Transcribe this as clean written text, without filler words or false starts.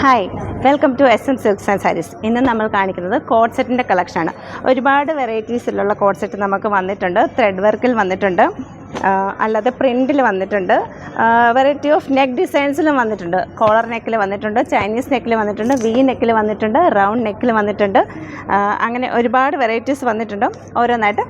Hi, welcome to SM silks and sarees. ഇന്ന് നമ്മൾ കാണിക്കുന്നത് കോഡ് സെറ്റിൻ്റെ കളക്ഷനാണ്. ഒരുപാട് വെറൈറ്റീസിലുള്ള കോഡ് സെറ്റ് നമുക്ക് വന്നിട്ടുണ്ട്. ത്രെഡ് വർക്കിൽ വന്നിട്ടുണ്ട്, അല്ലാതെ പ്രിൻറ്റിൽ വന്നിട്ടുണ്ട്, വെറൈറ്റി ഓഫ് നെക്ക് ഡിസൈൻസിലും വന്നിട്ടുണ്ട്. കോളർ നെക്കിൽ വന്നിട്ടുണ്ട്, ചൈനീസ് നെക്കിൽ വന്നിട്ടുണ്ട്, വി നെക്കിൽ വന്നിട്ടുണ്ട്, റൗണ്ട് നെക്കിൽ വന്നിട്ടുണ്ട്. അങ്ങനെ ഒരുപാട് വെറൈറ്റീസ് വന്നിട്ടുണ്ട്. ഓരോന്നായിട്ട്